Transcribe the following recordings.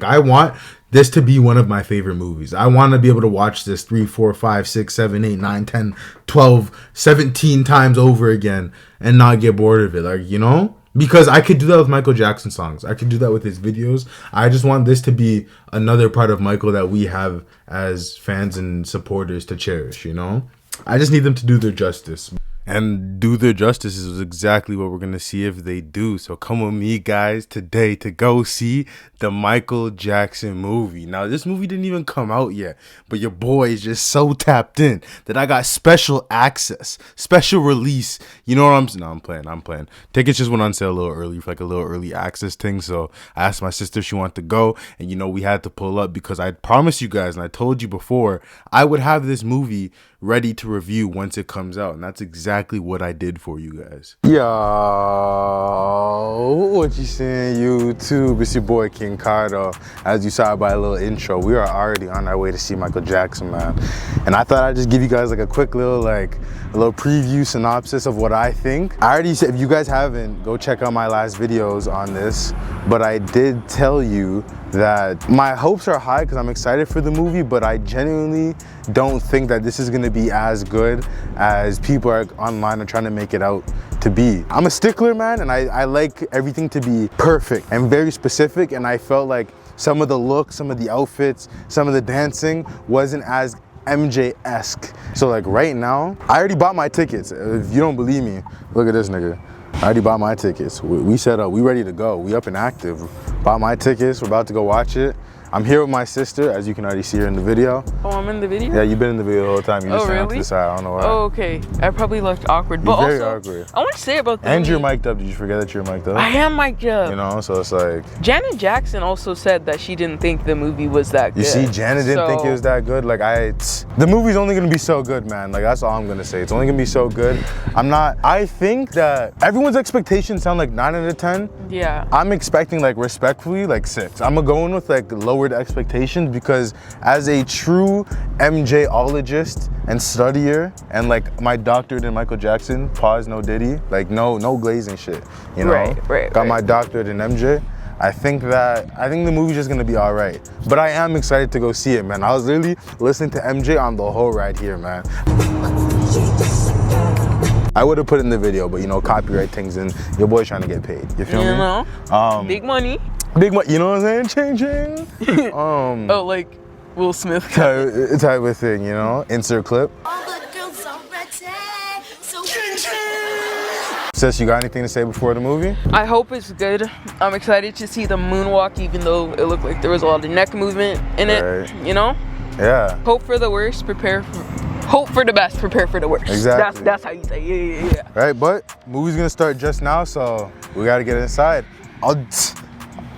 Like, I want this to be one of my favorite movies. I want to be able to watch this 3, 4, 5, 6, 7, 8, 9, 10, 12, 17 times over again and not get bored of it. Like, you know? Because I could do that with Michael Jackson songs. I could do that with his videos. I just want this to be another part of Michael that we have as fans and supporters to cherish, you know? I just need them to do their justice. And do their justice is exactly what we're going to see if they do. So come with me, guys, today to go see the Michael Jackson movie. Now, this movie didn't even come out yet, but your boy is just so tapped in that I got special access, special release. You know what I'm saying? No, I'm playing. Tickets just went on sale a little early for like a little early access thing. So I asked my sister if she wanted to go, and you know, we had to pull up because I promised you guys, and I told you before, I would have this movie ready to review once it comes out, and that's exactly what I did for you guys. Yo, what you saying, YouTube? It's your boy King Cardo. As you saw by a little intro, we are already on our way to see Michael Jackson, man. And I thought I'd just give you guys like a quick little preview synopsis of what I think. I already said, if you guys haven't, go check out my last videos on this, but I did tell you that my hopes are high because I'm excited for the movie, but I genuinely don't think that this is going to be as good as people are online are trying to make it out to be. I'm a stickler, man, and I like everything to be perfect and very specific, and I felt like some of the looks, some of the outfits, some of the dancing wasn't as MJ-esque. So like right now, I already bought my tickets. If you don't believe me, look at this nigga. I already bought my tickets. We set up, we ready to go. We up and active. Bought my tickets, we're about to go watch it. I'm here with my sister, as you can already see her in the video. Oh, I'm in the video? Yeah, you've been in the video the whole time. You just stand to the side, I don't know why. Oh, okay. I probably looked awkward, but very also, awkward. I want to say about the And movie. you're mic'd up. Did you forget that you're mic'd up? I am mic'd up. You know, so it's like... Janet Jackson also said that she didn't think the movie was that good. You see, Janet didn't think it was that good. Like, the movie's only gonna be so good, man. Like, that's all I'm gonna say. It's only gonna be so good. I think that everyone's expectations sound like 9 out of 10. Yeah. I'm expecting, like, respectfully, like 6. I'm gonna go in with, like, lowered expectations because as a true MJ-ologist and studier and, like, my doctorate in Michael Jackson, pause, no Diddy, like, no glazing shit, you know? Right. Got my doctorate in MJ. I think the movie's just gonna be all right. But I am excited to go see it, man. I was literally listening to MJ on the whole ride here, man. I would have put it in the video, but you know, copyright things and your boy's trying to get paid. You feel me? You know, big money. Big money, you know what I'm saying? Ching. Oh, like Will Smith type of thing, you know? Insert clip. All the girls are ready, so Sis, you got anything to say before the movie? I hope it's good. I'm excited to see the moonwalk, even though it looked like there was a lot of neck movement in it, you know? Yeah. Hope for the worst, hope for the best, prepare for the worst. Exactly. That's how you say it. Yeah. Right, but movie's gonna start just now, so we gotta get inside.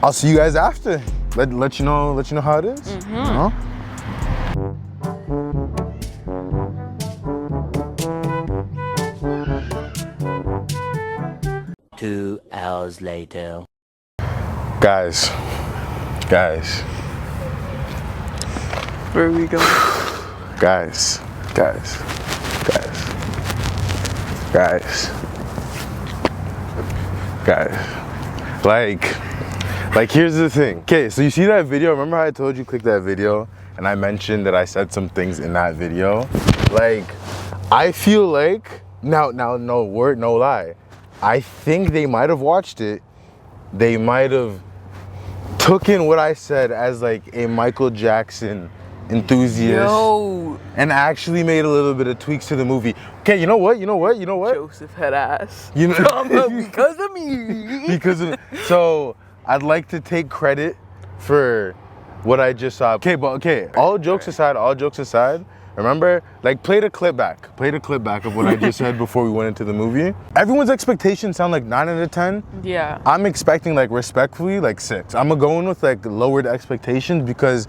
I'll see you guys after. Let you know how it is. Mm-hmm. You know? 2 hours later. Guys. Where are we going? Guys. Like here's the thing. Okay, so you see that video? Remember how I told you click that video and I mentioned that I said some things in that video? Like, I feel like, now no word, no lie. I think they might have watched it. They might have took in what I said as like a Michael Jackson enthusiast. And actually made a little bit of tweaks to the movie. Okay, you know what? Joseph had ass. You know, because of me. So I'd like to take credit for what I just saw. Okay, all jokes aside, remember, like, play the clip back of what I just said before we went into the movie. Everyone's expectations sound like 9 out of 10. Yeah. I'm expecting, like, respectfully, like 6. I'm gonna go in with, like, lowered expectations because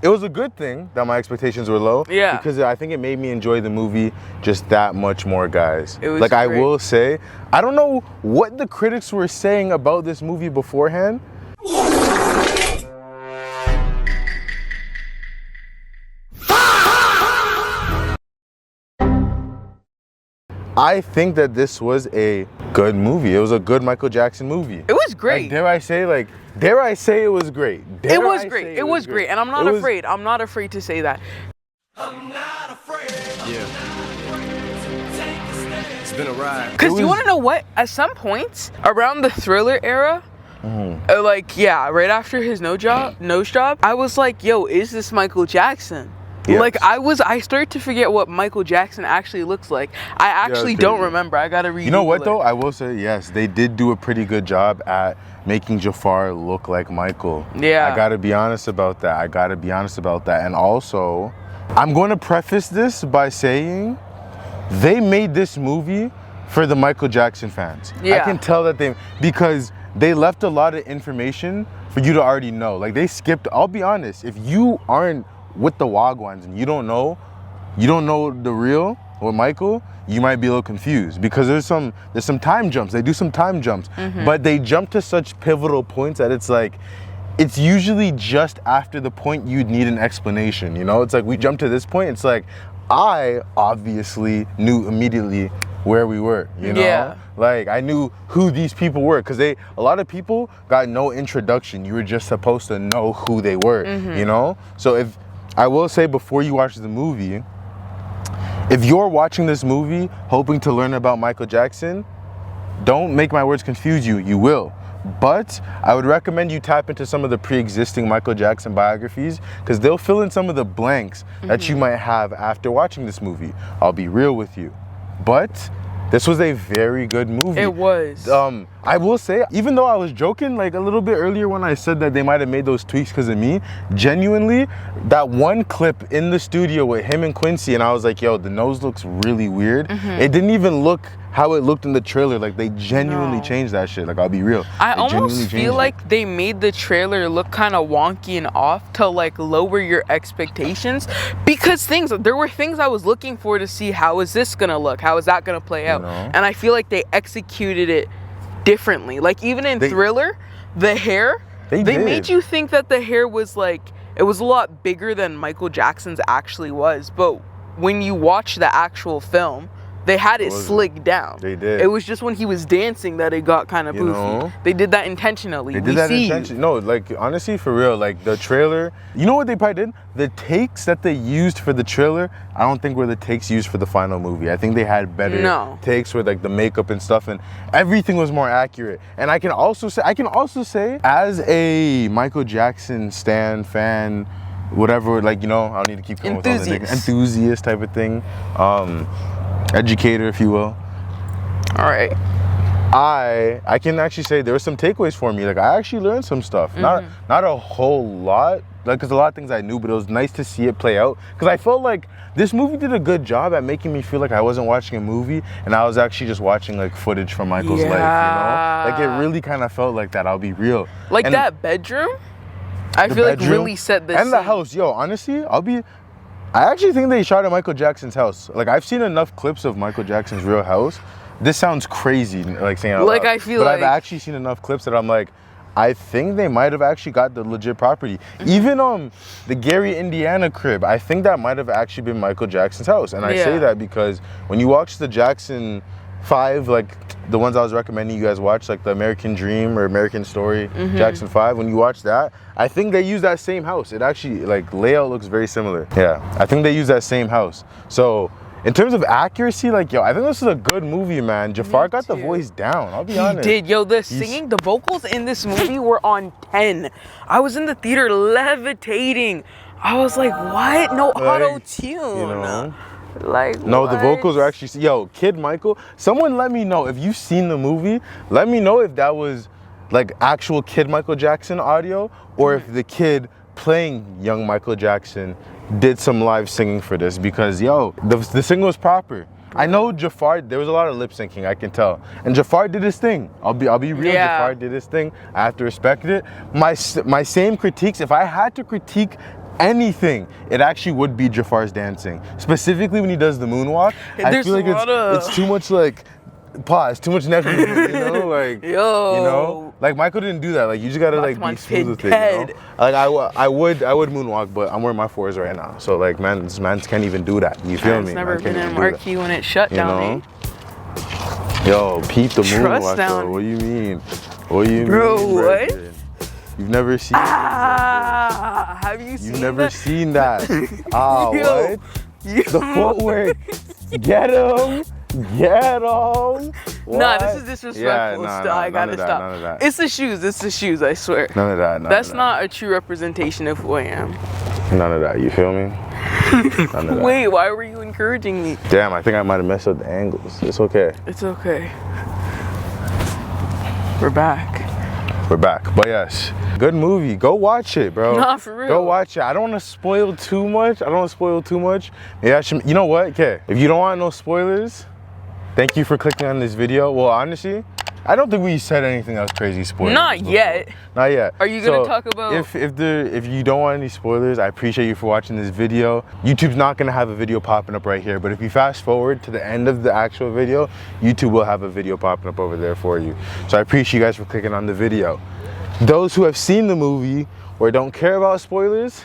it was a good thing that my expectations were low. Yeah. Because I think it made me enjoy the movie just that much more, guys. It was like, great. I will say, I don't know what the critics were saying about this movie beforehand. I think that this was a good movie. It was a good Michael Jackson movie. It was great. Like, dare I say it was great. It was great. It was great. And I'm not afraid. I'm not afraid to say that. I'm not afraid. Yeah. It's been a ride. Because you want to know what? At some points around the Thriller era, like, yeah, right after his nose job, I was like, yo, is this Michael Jackson? Yes. Like, I started to forget what Michael Jackson actually looks like. I actually don't remember. I gotta read. You know what though? I will say, yes, they did do a pretty good job at making Jafar look like Michael. Yeah. I gotta be honest about that. And also, I'm going to preface this by saying they made this movie for the Michael Jackson fans. Yeah. I can tell that because they left a lot of information for you to already know. Like, they skipped, I'll be honest, if you aren't with the Wagwans and you don't know the real with Michael, you might be a little confused because there's some time jumps. They do some time jumps, but they jump to such pivotal points that it's like, it's usually just after the point you'd need an explanation, you know? It's like, we jump to this point, it's like, I obviously knew immediately where we were, you know? Yeah. Like, I knew who these people were because a lot of people got no introduction. You were just supposed to know who they were, you know? So I will say, before you watch the movie, if you're watching this movie hoping to learn about Michael Jackson, don't make my words confuse you. You will. But I would recommend you tap into some of the pre-existing Michael Jackson biographies because they'll fill in some of the blanks that you might have after watching this movie. I'll be real with you. But this was a very good movie. It was. I will say, even though I was joking like a little bit earlier when I said that they might have made those tweaks because of me, genuinely, that one clip in the studio with him and Quincy, and I was like, yo, the nose looks really weird. It didn't even look how it looked in the trailer. Like, they genuinely changed that shit. Like, I'll be real. I They almost genuinely feel changed like they made the trailer look kind of wonky and off to like lower your expectations because there were things I was looking for to see how is this gonna look, how is that gonna play out, and I feel like they executed it differently. Like, even in Thriller, the hair, they made you think that the hair was like, it was a lot bigger than Michael Jackson's actually was, but when you watch the actual film, they had it slicked down. They did. It was just when he was dancing that it got kind of poofy. know? They did that intentionally. They did that intentionally. No, like, honestly, for real, like, the trailer, you know what they probably did? The takes that they used for the trailer, I don't think were the takes used for the final movie. I think they had better takes with, like, the makeup and stuff, and everything was more accurate. And I can also say, as a Michael Jackson stan, fan, whatever, like, you know, I don't need to keep going with all the niggas. Enthusiast type of thing. Educator, if you will. All right. I can actually say there were some takeaways for me. Like, I actually learned some stuff. Not a whole lot, like, because a lot of things I knew, but it was nice to see it play out. Because I felt like this movie did a good job at making me feel like I wasn't watching a movie and I was actually just watching like footage from Michael's life, you know? Like, it really kind of felt like that, I'll be real. Like, and that bedroom, I feel like really set this. And the house, yo, honestly, I actually think they shot at Michael Jackson's house. Like, I've seen enough clips of Michael Jackson's real house. This sounds crazy, like, saying it out like loud. I feel but like I've actually seen enough clips that I'm like, I think they might have actually got the legit property. Even the Gary, Indiana crib, I think that might have actually been Michael Jackson's house. And I say that because when you watch the Jackson 5, like the ones I was recommending you guys watch, like the American Dream or American Story, Jackson 5, when you watch that, I think they use that same house. It actually, like, layout looks very similar. Yeah, I think they use that same house. So in terms of accuracy, like, yo, I think this is a good movie, man. Jafar got the voice down, I'll be honest. He did. Yo, the singing, the vocals in this movie were on 10. I was in the theater levitating. I was like, what? No auto-tune. You know? Like, no, what? the vocals are actually, yo, Kid Michael, someone let me know if you've seen the movie. Let me know if that was like actual Kid Michael Jackson audio or if the kid playing young Michael Jackson did some live singing for this, because yo, the singing was proper. I know Jafar, there was a lot of lip syncing, I can tell. And Jafar did his thing. I'll be real, Jafar did his thing. I have to respect it. My same critiques, if I had to critique anything, it actually would be Jafar's dancing. Specifically when he does the moonwalk. I feel like it's too much like pause, too much neck movement, you know? Like, yo, you know? Like, Michael didn't do that. Like, you just gotta like be smooth with it, you know? Like, I would moonwalk, but I'm wearing my 4s right now. So like, man, this man's can't even do that. You feel me? It's never been in marquee when it shut down. Yo, peep the Trust moonwalk down. though. What do you mean? What do you Bro, mean, what? brethren? You've never seen Have you seen You've never that? seen that. Ah, Yo. what? The footwork. Get him. Get him. Nah, this is disrespectful. Still, I gotta none of that, stop. None of that. It's the shoes. It's the shoes. I swear. None of that. None That's of that. not a true representation of who I am. None of that. You feel me? None of that. Wait, why were you encouraging me? Damn, I think I might have messed up the angles. It's okay. It's okay. We're back. We're back. But yes, good movie. Go watch it, bro. Nah, for real. Go watch it. I don't want to spoil too much. Maybe I should, you know what? Okay, if you don't want no spoilers, thank you for clicking on this video. Well, honestly, I don't think we said anything else crazy spoilers. Not yet. Not yet. Are you gonna talk about? If you don't want any spoilers, I appreciate you for watching this video. YouTube's not gonna have a video popping up right here, but if you fast forward to the end of the actual video, YouTube will have a video popping up over there for you. So I appreciate you guys for clicking on the video. Those who have seen the movie or don't care about spoilers,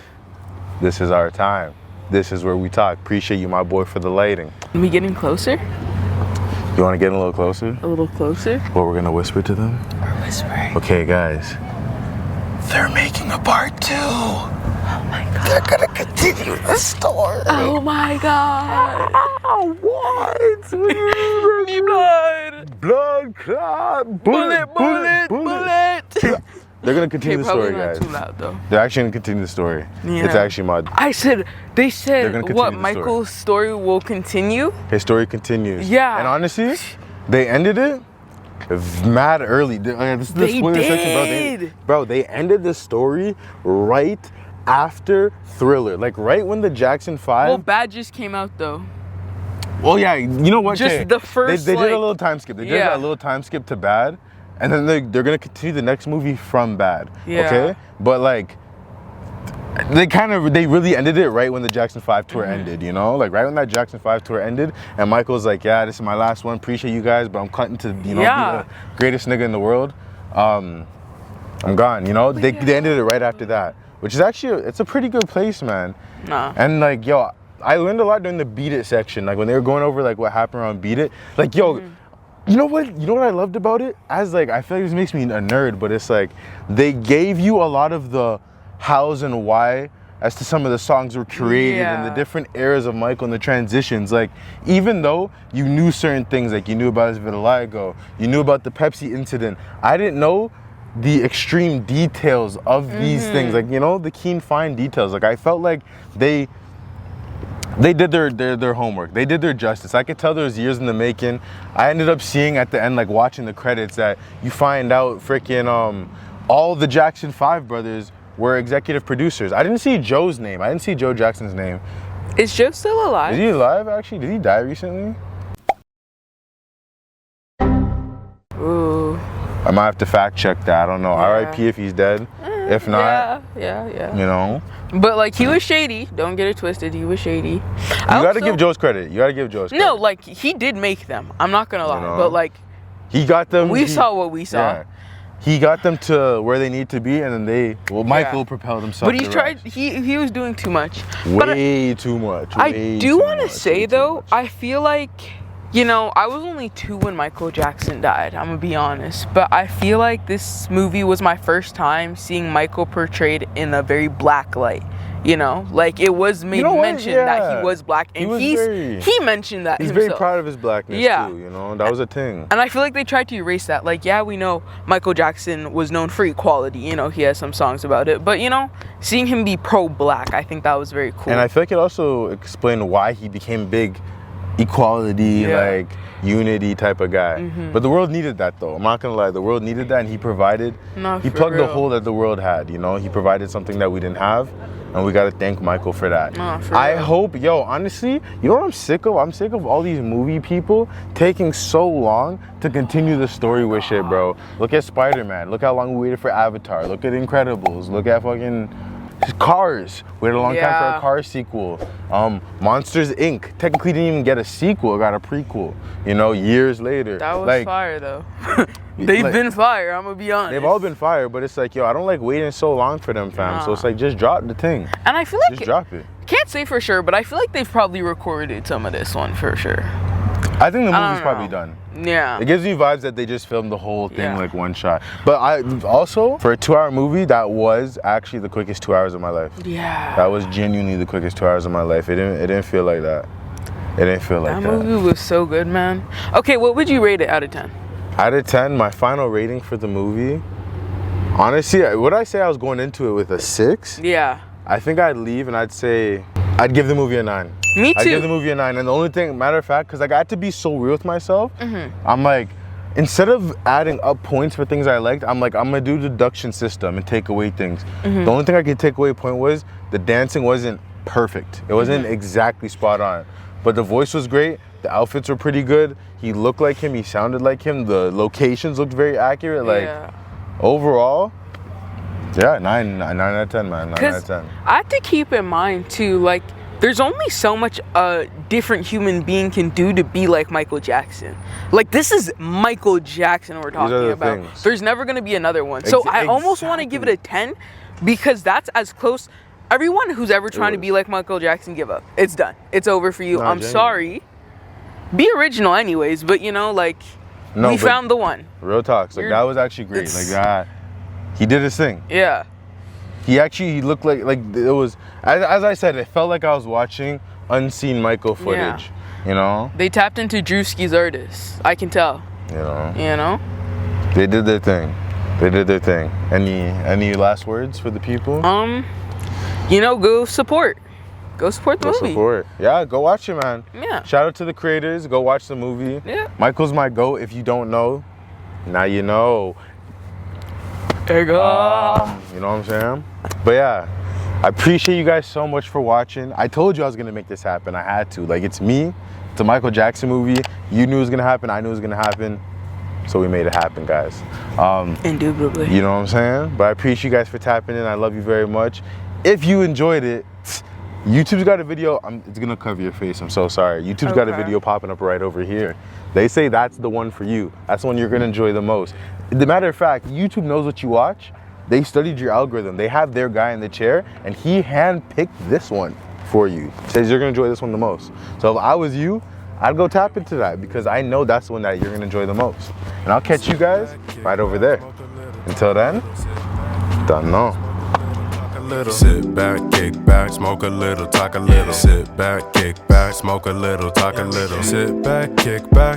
this is our time. This is where we talk. Appreciate you, my boy, for the lighting. Are we getting closer? You want to get a little closer? A little closer? Well, we're gonna whisper to them. We're whispering. Okay, guys. They're making a part 2. Oh my god. They're gonna continue the story. Oh my god. What? Blood. Blood clot. Bullet. They're gonna continue Okay, the story, probably not guys. too loud though. They're actually gonna continue the story. Yeah. It's actually my. They They're said gonna continue what the Michael's story will continue. His story continues. Yeah. And honestly, they ended it mad early. This is the They spoiler section, did. bro. They ended the story right after Thriller, like right when the Jackson 5. Well, Bad just came out though. Well, yeah, you know what? Just okay, the first, They did like- a little time skip. They did Yeah. a little time skip to Bad, and then they're gonna continue the next movie from Bad. Yeah. Okay, but like. They really ended it right when the Jackson 5 tour ended, you know? Like right when that Jackson 5 tour ended and Michael's like, yeah, this is my last one. Appreciate you guys, but I'm cutting to, you know, Yeah. be the greatest nigga in the world. I'm gone, you know? They ended it right after that, which is actually, it's a pretty good place, man. Nah. And like, yo, I learned a lot during the Beat It section. Like when they were going over like what happened around Beat It. Like, yo, you know what I loved about it? As like, I feel like this makes me a nerd, but it's like, they gave you a lot of the hows and why as to some of the songs were created and the different eras of Michael and the transitions. Like, even though you knew certain things, like you knew about his vitiligo, you knew about the Pepsi incident, I didn't know the extreme details of these things, like, you know, the keen fine details. Like, I felt like they did their homework. They did their justice. I could tell there was years in the making. I ended up seeing at the end, like watching the credits, that you find out freaking all the Jackson 5 brothers were executive producers. I didn't see Joe's name. I didn't see Joe Jackson's name. Is Joe still alive? Is he alive actually? Did he die recently? Ooh. I might have to fact check that. I don't know. Yeah. R.I.P. if he's dead. If not, Yeah. you know. But like he was shady. Don't get it twisted. He was shady. You gotta give Joe's credit. No, like he did make them. I'm not gonna lie. know? But like He got them. we saw what we saw. Yeah. He got them to where they need to be, and then Michael propelled himself. But he to tried. rise. He was doing too much. But Way too much. I do want to say though, I feel like, you know, I was only 2 when Michael Jackson died. I'm gonna be honest, but I feel like this movie was my first time seeing Michael portrayed in a very black light. You know, like it was made mention that he was black, and he mentioned that he's himself. very proud of his blackness too. You know, that was a thing. And I feel like they tried to erase that. Like, yeah, we know Michael Jackson was known for equality. You know, he has some songs about it. But, you know, seeing him be pro-black, I think that was very cool. And I feel like it also explained why he became big equality, like unity type of guy. But the world needed that though. I'm not gonna lie, the world needed that, and he provided. He plugged the hole that the world had. You know, he provided something that we didn't have. And we gotta thank Michael for that. I hope, yo, honestly, you know what I'm sick of? I'm sick of all these movie people taking so long to continue the story with shit, bro. Look at Spider-Man. Look how long we waited for Avatar. Look at Incredibles. Look at fucking Cars. We waited a long time for a Cars sequel. Monsters Inc. technically didn't even get a sequel. It got a prequel, you know, years later. That was fire though. They've been fire, I'm gonna be honest. They've all been fire, but it's like, yo, I don't like waiting so long for them, fam. So it's like, just drop the thing. And I feel like just drop it. Can't say for sure, but I feel like they've probably recorded some of this one for sure. I think the I don't movie's probably know. done. Yeah. It gives me vibes that they just filmed the whole thing Yeah. like one shot. But I also, for a 2-hour movie, that was actually the quickest 2 hours of my life. Yeah. That was genuinely the quickest 2 hours of my life. It didn't feel like that. It didn't feel like That that. movie was so good, man. Okay, what would you rate it out of 10? Out of 10, my final rating for the movie, honestly, would I say I was going into it with a 6? Yeah. I think I'd leave and I'd say, I'd give the movie a 9. Me I'd give too. the movie a 9. And the only thing, matter of fact, because I got to be so real with myself, I'm like, instead of adding up points for things I liked, I'm like, I'm gonna do deduction system and take away things. The only thing I could take away point was the dancing wasn't perfect. It wasn't exactly spot on. But the voice was great. The outfits were pretty good. He looked like him. He sounded like him. The locations looked very accurate. Like, Yeah. overall, yeah, 9 out of 10, man. 9 out Because of 10. I have to keep in mind too, like, there's only so much a different human being can do to be like Michael Jackson. Like, this is Michael Jackson we're are talking the about. things. There's never gonna be another one. So I almost want to give it a 10 because that's as close. Everyone who's ever trying to be like Michael Jackson, give up. It's done. It's over for you. Nah, I'm genuinely. sorry. Be original anyways, but you know, like, No, we but found the one. real talks. Like, You're- that was actually great. it's- Like, that, he did his thing. Yeah. He looked like it was, as I said, it felt like I was watching unseen Michael footage. You know? They tapped into Drewski's artists. I can tell. You know? You know? They did their thing. They did their thing. Any last words for the people? You know, go support. Go support the Go movie. support. Yeah, go watch it, man. Yeah. Shout out to the creators. Go watch the movie. Yeah. Michael's my GOAT. If you don't know, now you know. There you go. You know what I'm saying? But yeah, I appreciate you guys so much for watching. I told you I was gonna make this happen. I had to. Like, it's me. It's a Michael Jackson movie. You knew it was gonna happen. I knew it was gonna happen. So we made it happen, guys. Indubitably. You know what I'm saying? But I appreciate you guys for tapping in. I love you very much. If you enjoyed it, YouTube's got a video. It's gonna cover your face. I'm so sorry. YouTube's got a Okay. video popping up right over here. They say that's the one for you. That's the one you're gonna enjoy the most. The matter of fact, YouTube knows what you watch. They studied your algorithm. They have their guy in the chair, and he handpicked this one for you. Says you're gonna enjoy this one the most. So if I was you, I'd go tap into that because I know that's the one that you're gonna enjoy the most. And I'll catch you guys right over there. Until then, don't know. Sit back, kick back, smoke a little, talk a little. Sit back, kick back, smoke a little, talk a little. Sit back, kick back.